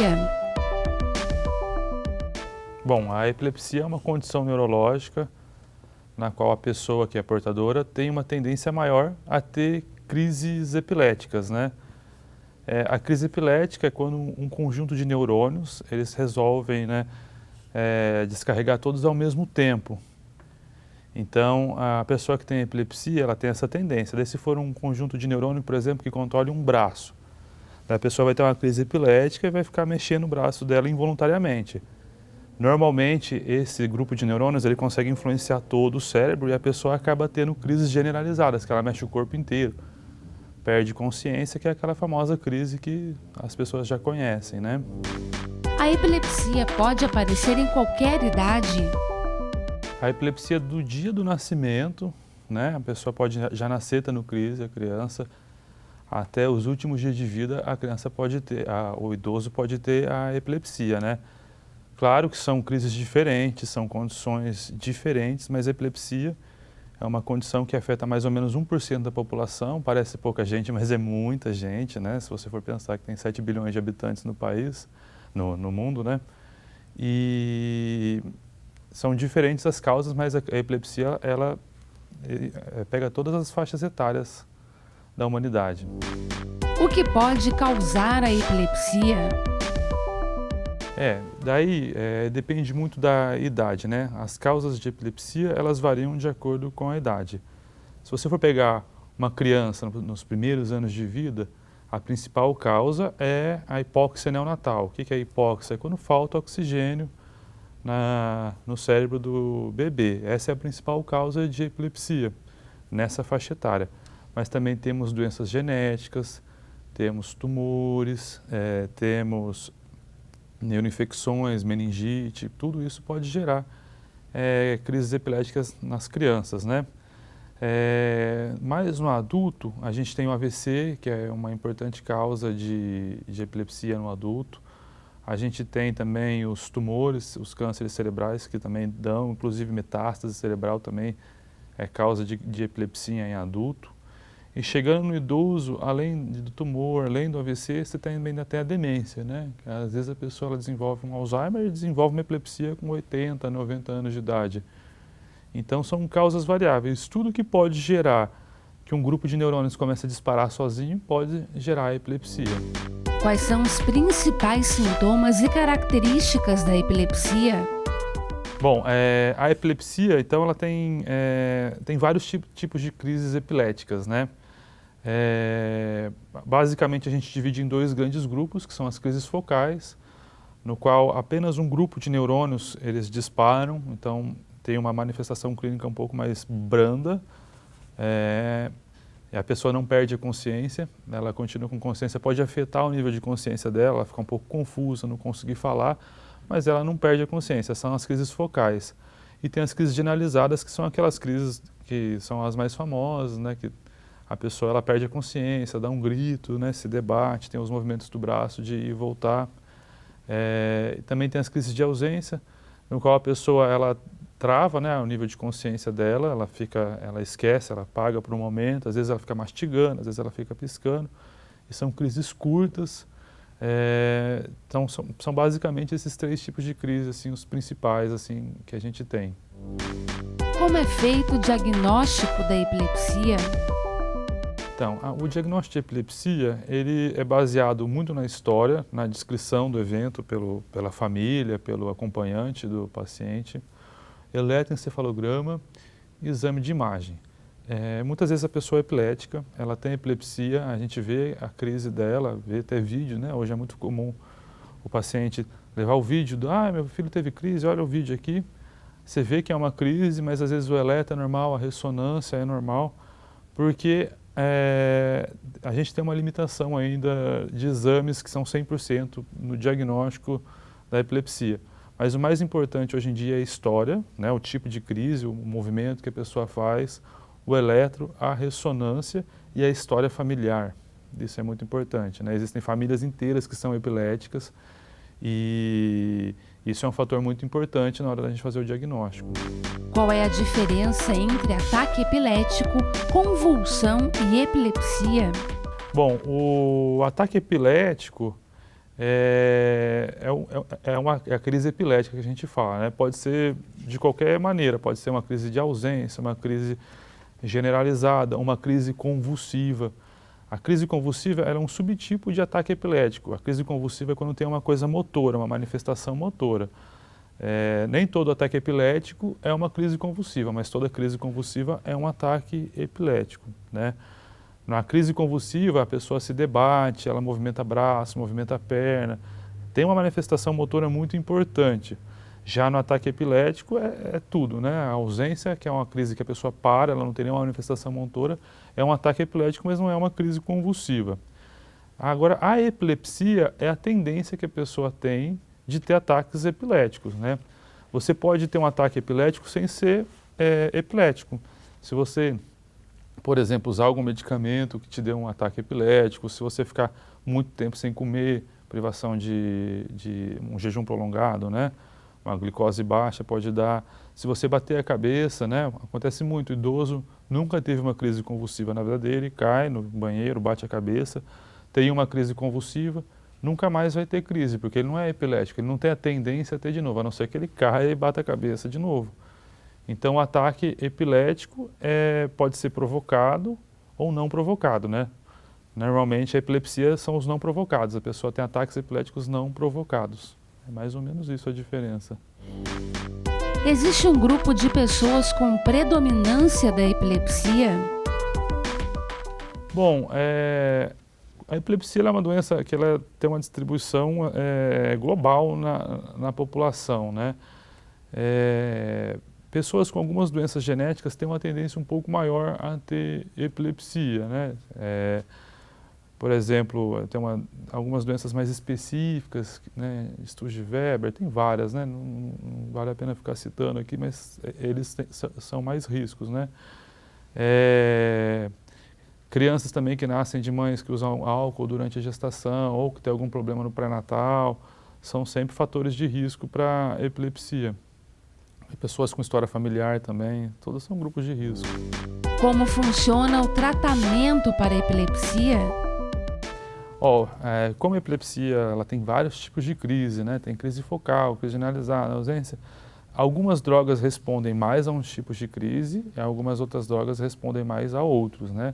epilepsia? Bom, a epilepsia é uma condição neurológica na qual a pessoa que é portadora tem uma tendência maior a ter crises epiléticas, né? A crise epilética é quando um conjunto de neurônios, eles resolvem, né, descarregar todos ao mesmo tempo. Então, a pessoa que tem epilepsia, ela tem essa tendência. Daí, se for um conjunto de neurônios, por exemplo, que controle um braço, a pessoa vai ter uma crise epilética e vai ficar mexendo o braço dela involuntariamente. Normalmente, esse grupo de neurônios, ele consegue influenciar todo o cérebro e a pessoa acaba tendo crises generalizadas, que ela mexe o corpo inteiro. Perde consciência, que é aquela famosa crise que as pessoas já conhecem, né? A epilepsia pode aparecer em qualquer idade? A epilepsia do dia do nascimento, né? A pessoa pode já nascer tendo crise, a criança, até os últimos dias de vida, a criança pode ter, o idoso pode ter a epilepsia, né? Claro que são crises diferentes, são condições diferentes, mas a epilepsia é uma condição que afeta mais ou menos 1% da população. Parece pouca gente, mas é muita gente, né? Se você for pensar que tem 7 bilhões de habitantes no país, no mundo, né? E são diferentes as causas, mas a epilepsia, ela pega todas as faixas etárias da humanidade. O que pode causar a epilepsia? Daí depende muito da idade, né? As causas de epilepsia, elas variam de acordo com a idade. Se você for pegar uma criança nos primeiros anos de vida, a principal causa é a hipóxia neonatal. O que é hipóxia? É quando falta oxigênio no cérebro do bebê. Essa é a principal causa de epilepsia nessa faixa etária. Mas também temos doenças genéticas, temos tumores, temos neuroinfecções, meningite, tudo isso pode gerar crises epiléticas nas crianças, né? Mas no adulto, a gente tem o AVC, que é uma importante causa de epilepsia no adulto. A gente tem também os tumores, os cânceres cerebrais, que também dão, inclusive metástase cerebral também é causa de epilepsia em adulto. E chegando no idoso, além do tumor, além do AVC, você também ainda tem a demência, né? Às vezes a pessoa ela desenvolve um Alzheimer e desenvolve uma epilepsia com 80, 90 anos de idade. Então são causas variáveis. Tudo que pode gerar que um grupo de neurônios comece a disparar sozinho pode gerar a epilepsia. Quais são os principais sintomas e características da epilepsia? Bom, a epilepsia, então, ela tem vários tipos de crises epiléticas, né? Basicamente, a gente divide em dois grandes grupos, que são as crises focais, no qual apenas um grupo de neurônios eles disparam, então tem uma manifestação clínica um pouco mais branda, e a pessoa não perde a consciência, ela continua com consciência, pode afetar o nível de consciência dela, ela fica um pouco confusa, não conseguir falar, mas ela não perde a consciência, são as crises focais. E tem as crises generalizadas, que são aquelas crises que são as mais famosas, né, que a pessoa ela perde a consciência, dá um grito, né, se debate, tem os movimentos do braço de ir e voltar. Também tem as crises de ausência, no qual a pessoa ela trava, né, o nível de consciência dela, ela esquece, ela apaga por um momento, às vezes ela fica mastigando, às vezes ela fica piscando, e são crises curtas. Então são basicamente esses três tipos de crise, assim, os principais assim, que a gente tem. Como é feito o diagnóstico da epilepsia? Então, o diagnóstico de epilepsia, ele é baseado muito na história, na descrição do evento pela família, pelo acompanhante do paciente, eletroencefalograma e exame de imagem. Muitas vezes a pessoa é epilética, ela tem epilepsia, a gente vê a crise dela, vê até vídeo, né? Hoje é muito comum o paciente levar o vídeo, meu filho teve crise, olha o vídeo aqui. Você vê que é uma crise, mas às vezes o eletro é normal, a ressonância é normal, porque a gente tem uma limitação ainda de exames que são 100% no diagnóstico da epilepsia. Mas o mais importante hoje em dia é a história, né? O tipo de crise, o movimento que a pessoa faz, o eletro, a ressonância e a história familiar. Isso é muito importante, né? Existem famílias inteiras que são epiléticas e isso é um fator muito importante na hora da gente fazer o diagnóstico. Qual é a diferença entre ataque epilético, convulsão e epilepsia? Bom, o ataque epilético É a crise epilética que a gente fala, né? Pode ser de qualquer maneira, pode ser uma crise de ausência, uma crise generalizada, uma crise convulsiva. A crise convulsiva ela é um subtipo de ataque epilético. A crise convulsiva é quando tem uma coisa motora, uma manifestação motora. Nem todo ataque epilético é uma crise convulsiva, mas toda crise convulsiva é um ataque epilético, né? Na crise convulsiva, a pessoa se debate, ela movimenta braço, movimenta perna, tem uma manifestação motora muito importante. Já no ataque epilético é tudo, né? A ausência, que é uma crise que a pessoa para, ela não tem nenhuma manifestação motora, é um ataque epilético, mas não é uma crise convulsiva. Agora, a epilepsia é a tendência que a pessoa tem de ter ataques epiléticos, né? Você pode ter um ataque epilético sem ser epilético. Se você, por exemplo, usar algum medicamento que te dê um ataque epilético, se você ficar muito tempo sem comer, privação de um jejum prolongado, né? Uma glicose baixa pode dar. Se você bater a cabeça, né? Acontece muito, o idoso nunca teve uma crise convulsiva na vida dele, cai no banheiro, bate a cabeça, tem uma crise convulsiva, nunca mais vai ter crise, porque ele não é epilético, ele não tem a tendência a ter de novo, a não ser que ele caia e bata a cabeça de novo. Então, o ataque epilético pode ser provocado ou não provocado, né? Normalmente, a epilepsia são os não provocados. A pessoa tem ataques epiléticos não provocados. É mais ou menos isso a diferença. Existe um grupo de pessoas com predominância da epilepsia? Bom, a epilepsia é uma doença que ela tem uma distribuição global na população, né? Pessoas com algumas doenças genéticas têm uma tendência um pouco maior a ter epilepsia, né? Por exemplo, tem algumas doenças mais específicas, né? Sturge Weber, tem várias, né? Não vale a pena ficar citando aqui, mas eles são mais riscos, né? Crianças também que nascem de mães que usam álcool durante a gestação ou que têm algum problema no pré-natal, são sempre fatores de risco para epilepsia. E pessoas com história familiar também, todas são grupos de risco. Como funciona o tratamento para a epilepsia? Como a epilepsia ela tem vários tipos de crise, né? Tem crise focal, crise generalizada, ausência. Algumas drogas respondem mais a uns tipos de crise e algumas outras drogas respondem mais a outros, né?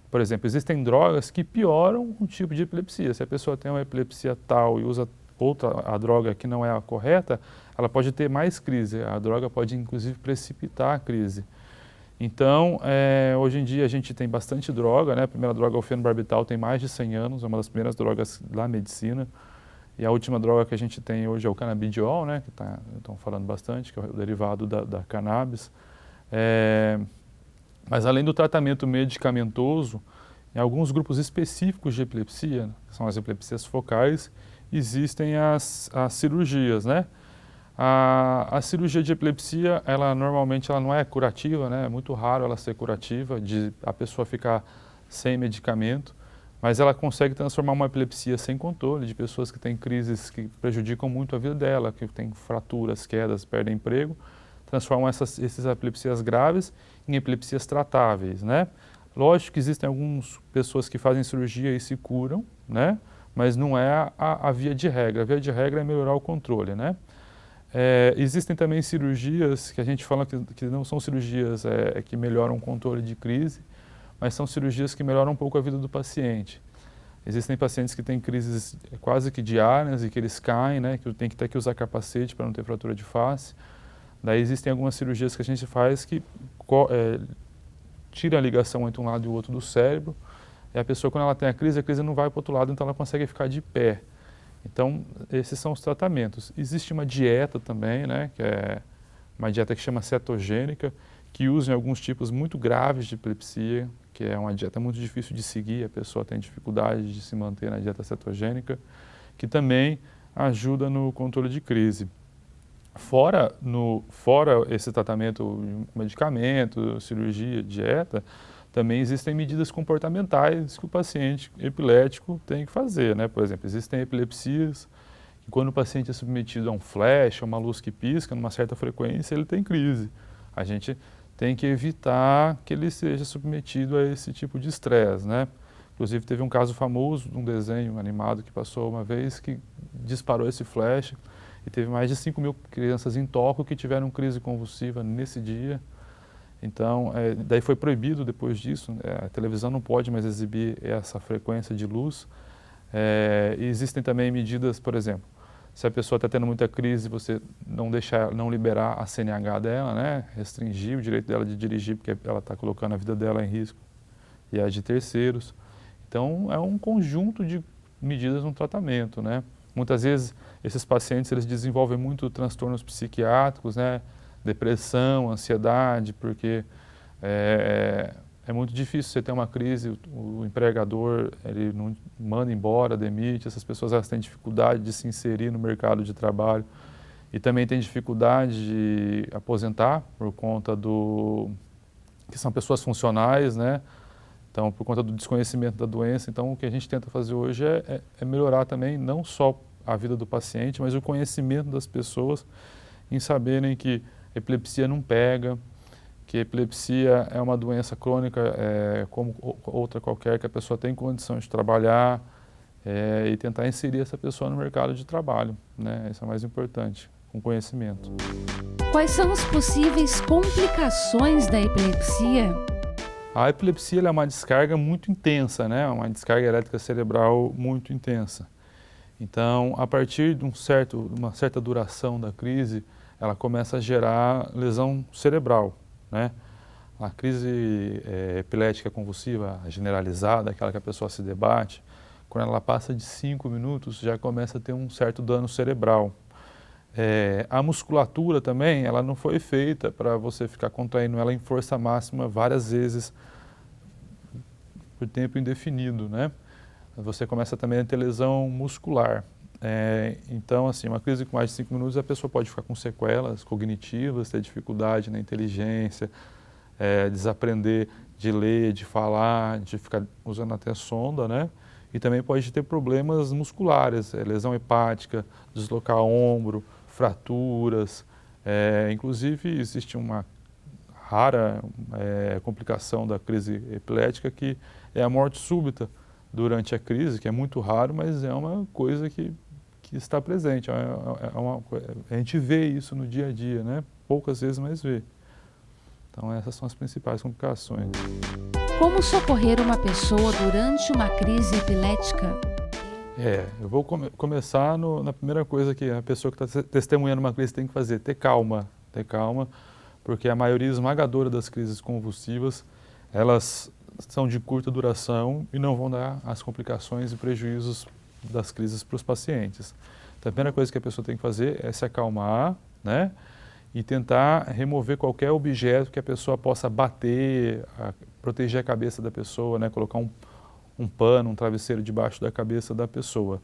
Por exemplo, existem drogas que pioram um tipo de epilepsia. Se a pessoa tem uma epilepsia tal e usa a droga que não é a correta, ela pode ter mais crise. A droga pode, inclusive, precipitar a crise. Então, hoje em dia a gente tem bastante droga, né? A primeira droga, o fenobarbital, tem mais de 100 anos, é uma das primeiras drogas da medicina. E a última droga que a gente tem hoje é o canabidiol, né? Que estão falando bastante, que é o derivado da cannabis. Mas além do tratamento medicamentoso, em alguns grupos específicos de epilepsia, que são as epilepsias focais, existem as cirurgias, né? A cirurgia de epilepsia, normalmente ela não é curativa, né? É muito raro ela ser curativa, de a pessoa ficar sem medicamento, mas ela consegue transformar uma epilepsia sem controle, de pessoas que têm crises que prejudicam muito a vida dela, que têm fraturas, quedas, perdem emprego, transformam essas epilepsias graves em epilepsias tratáveis, né? Lógico que existem algumas pessoas que fazem cirurgia e se curam, né? Mas não é a via de regra. A via de regra é melhorar o controle, né? Existem também cirurgias que a gente fala que não são cirurgias que melhoram o controle de crise, mas são cirurgias que melhoram um pouco a vida do paciente. Existem pacientes que têm crises quase que diárias e que eles caem, né? Que tem que ter que usar capacete para não ter fratura de face. Daí existem algumas cirurgias que a gente faz que tira a ligação entre um lado e o outro do cérebro. E a pessoa, quando ela tem a crise não vai para o outro lado, então ela consegue ficar de pé. Então, esses são os tratamentos. Existe uma dieta também, né, que é uma dieta que chama cetogênica, que usa em alguns tipos muito graves de epilepsia, que é uma dieta muito difícil de seguir, a pessoa tem dificuldade de se manter na dieta cetogênica, que também ajuda no controle de crise. Fora esse tratamento, medicamento, cirurgia, dieta, também existem medidas comportamentais que o paciente epilético tem que fazer, né? Por exemplo, existem epilepsias que quando o paciente é submetido a um flash, a uma luz que pisca, numa certa frequência, ele tem crise. A gente tem que evitar que ele seja submetido a esse tipo de estresse, né? Inclusive teve um caso famoso de um desenho animado que passou uma vez que disparou esse flash e teve mais de 5.000 crianças em Tóquio que tiveram crise convulsiva nesse dia. Então, daí foi proibido depois disso, a televisão não pode mais exibir essa frequência de luz. E existem também medidas, por exemplo, se a pessoa está tendo muita crise, você não liberar a CNH dela, né? Restringir o direito dela de dirigir, porque ela está colocando a vida dela em risco e a de terceiros. Então, é um conjunto de medidas no tratamento, né? Muitas vezes, esses pacientes eles desenvolvem muito transtornos psiquiátricos, né? Depressão, ansiedade, porque é muito difícil você ter uma crise, o empregador ele não manda embora, demite, essas pessoas elas têm dificuldade de se inserir no mercado de trabalho e também têm dificuldade de aposentar por conta que são pessoas funcionais, né? Então, por conta do desconhecimento da doença, então o que a gente tenta fazer hoje é melhorar também não só a vida do paciente, mas o conhecimento das pessoas em saberem que epilepsia não pega, que a epilepsia é uma doença crônica como outra qualquer, que a pessoa tem condição de trabalhar e tentar inserir essa pessoa no mercado de trabalho, né? Isso é o mais importante, com conhecimento. Quais são as possíveis complicações da epilepsia? A epilepsia é uma descarga muito intensa, né? Uma descarga elétrica cerebral muito intensa. Então, a partir de uma certa duração da crise, ela começa a gerar lesão cerebral, né? A crise epilética convulsiva generalizada, aquela que a pessoa se debate, quando ela passa de 5 minutos, já começa a ter um certo dano cerebral. A musculatura também, ela não foi feita para você ficar contraindo ela em força máxima várias vezes por tempo indefinido, né? Você começa também a ter lesão muscular. Então, assim, uma crise com mais de 5 minutos, a pessoa pode ficar com sequelas cognitivas, ter dificuldade na inteligência, desaprender de ler, de falar, de ficar usando até sonda, né? E também pode ter problemas musculares, lesão hepática, deslocar ombro, fraturas. Inclusive, existe uma rara complicação da crise epilética que é a morte súbita durante a crise, que é muito raro, mas é uma coisa que está presente. A gente vê isso no dia a dia, né? Poucas vezes, mas vê. Então, essas são as principais complicações. Como socorrer uma pessoa durante uma crise epilética? Eu vou começar na primeira coisa que a pessoa que está testemunhando uma crise tem que fazer, ter calma, porque a maioria esmagadora das crises convulsivas, elas são de curta duração e não vão dar as complicações e prejuízos das crises para os pacientes. Então, a primeira coisa que a pessoa tem que fazer é se acalmar, né? E tentar remover qualquer objeto que a pessoa possa bater, proteger a cabeça da pessoa, né? Colocar um pano, um travesseiro debaixo da cabeça da pessoa.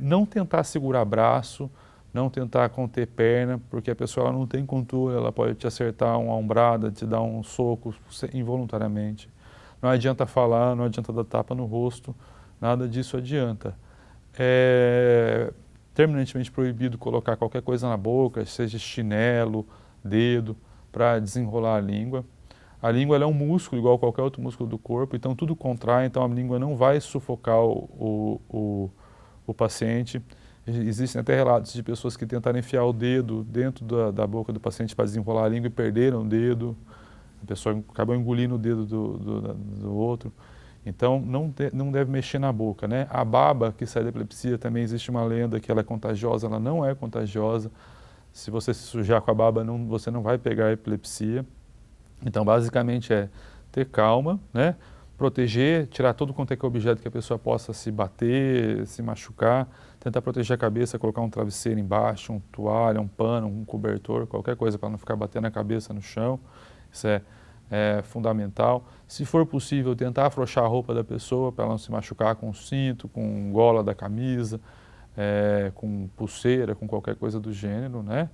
Não tentar segurar braço, não tentar conter perna, porque a pessoa ela não tem controle, ela pode te acertar uma ombrada, te dar um soco involuntariamente. Não adianta falar, não adianta dar tapa no rosto, nada disso adianta. Terminantemente proibido colocar qualquer coisa na boca, seja chinelo, dedo, para desenrolar a língua. A língua ela é um músculo, igual qualquer outro músculo do corpo, então tudo contrai, então a língua não vai sufocar o paciente. Existem até relatos de pessoas que tentaram enfiar o dedo dentro da boca do paciente para desenrolar a língua e perderam o dedo. A pessoa acabou engolindo o dedo do outro. Então, não deve mexer na boca, né? A baba que sai da epilepsia, também existe uma lenda que ela é contagiosa, ela não é contagiosa. Se você se sujar com a baba, você não vai pegar a epilepsia. Então, basicamente é ter calma, né? Proteger, tirar todo quanto é que é objeto que a pessoa possa se bater, se machucar, tentar proteger a cabeça, colocar um travesseiro embaixo, um toalha, um pano, um cobertor, qualquer coisa para não ficar batendo a cabeça no chão. Isso é fundamental. Se for possível, tentar afrouxar a roupa da pessoa para ela não se machucar com cinto, com gola da camisa, com pulseira, com qualquer coisa do gênero, né?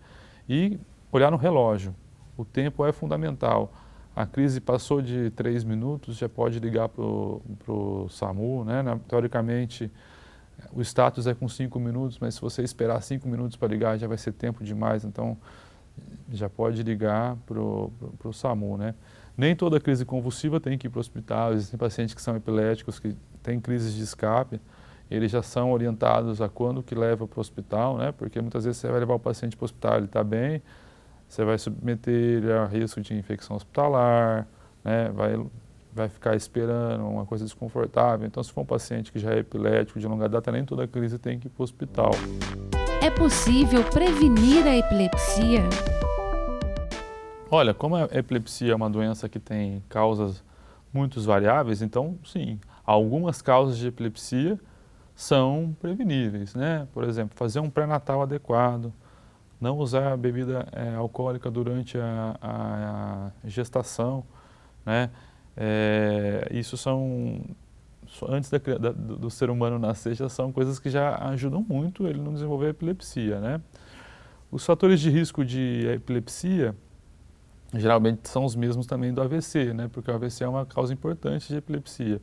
E olhar no relógio. O tempo é fundamental. A crise passou de 3 minutos, já pode ligar para o SAMU, né? Teoricamente, o status é com 5 minutos, mas se você esperar 5 minutos para ligar, já vai ser tempo demais. Então, já pode ligar para o SAMU, né? Nem toda crise convulsiva tem que ir para o hospital. Existem pacientes que são epiléticos, que têm crises de escape, eles já são orientados a quando que leva para o hospital, né? Porque muitas vezes você vai levar o paciente para o hospital, ele está bem, você vai submeter ele a risco de infecção hospitalar, né? Vai ficar esperando uma coisa desconfortável. Então, se for um paciente que já é epilético de longa data, nem toda crise tem que ir para o hospital. É possível prevenir a epilepsia? Olha, como a epilepsia é uma doença que tem causas muito variáveis, então, sim, algumas causas de epilepsia são preveníveis, né? Por exemplo, fazer um pré-natal adequado, não usar bebida alcoólica durante a gestação, né? Isso são, antes do ser humano nascer, já são coisas que já ajudam muito ele não desenvolver epilepsia, né? Os fatores de risco de epilepsia geralmente são os mesmos também do AVC, né? Porque o AVC é uma causa importante de epilepsia.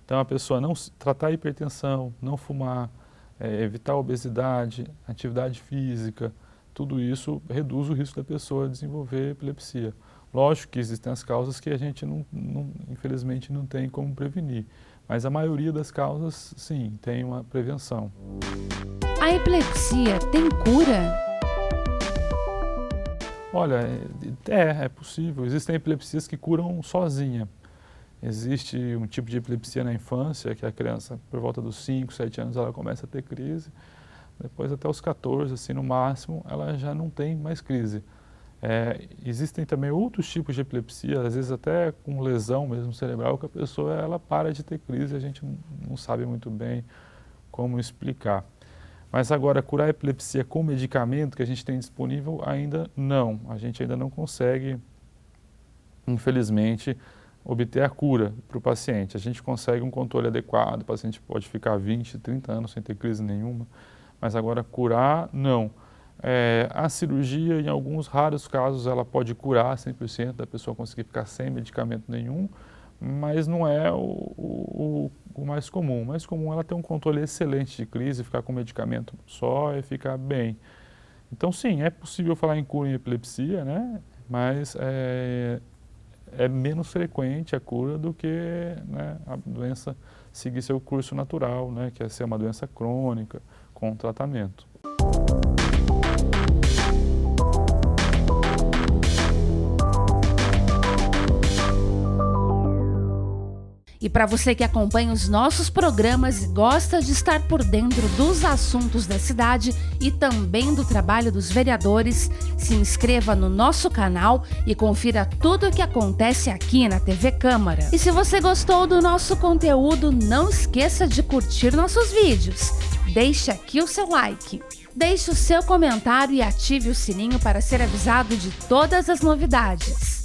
Então, a pessoa não tratar a hipertensão, não fumar, evitar a obesidade, atividade física, tudo isso reduz o risco da pessoa desenvolver epilepsia. Lógico que existem as causas que a gente infelizmente não tem como prevenir, mas a maioria das causas, sim, tem uma prevenção. A epilepsia tem cura? Olha, é possível. Existem epilepsias que curam sozinha. Existe um tipo de epilepsia na infância, que a criança, por volta dos 5, 7 anos, ela começa a ter crise. Depois, até os 14, assim, no máximo, ela já não tem mais crise. Existem também outros tipos de epilepsia, às vezes até com lesão mesmo cerebral, que a pessoa ela para de ter crise e a gente não sabe muito bem como explicar. Mas agora, curar a epilepsia com medicamento que a gente tem disponível, ainda não. A gente ainda não consegue, infelizmente, obter a cura para o paciente. A gente consegue um controle adequado, o paciente pode ficar 20, 30 anos sem ter crise nenhuma, mas agora curar, não. A cirurgia, em alguns raros casos, ela pode curar 100%, da pessoa conseguir ficar sem medicamento nenhum, mas não é o mais comum. O mais comum é ela ter um controle excelente de crise, ficar com medicamento só e ficar bem. Então, sim, é possível falar em cura em epilepsia, né? Mas é menos frequente a cura do que, né, a doença seguir seu curso natural, né? Que é ser uma doença crônica com tratamento. E para você que acompanha os nossos programas e gosta de estar por dentro dos assuntos da cidade e também do trabalho dos vereadores, se inscreva no nosso canal e confira tudo o que acontece aqui na TV Câmara. E se você gostou do nosso conteúdo, não esqueça de curtir nossos vídeos. Deixe aqui o seu like. Deixe o seu comentário e ative o sininho para ser avisado de todas as novidades.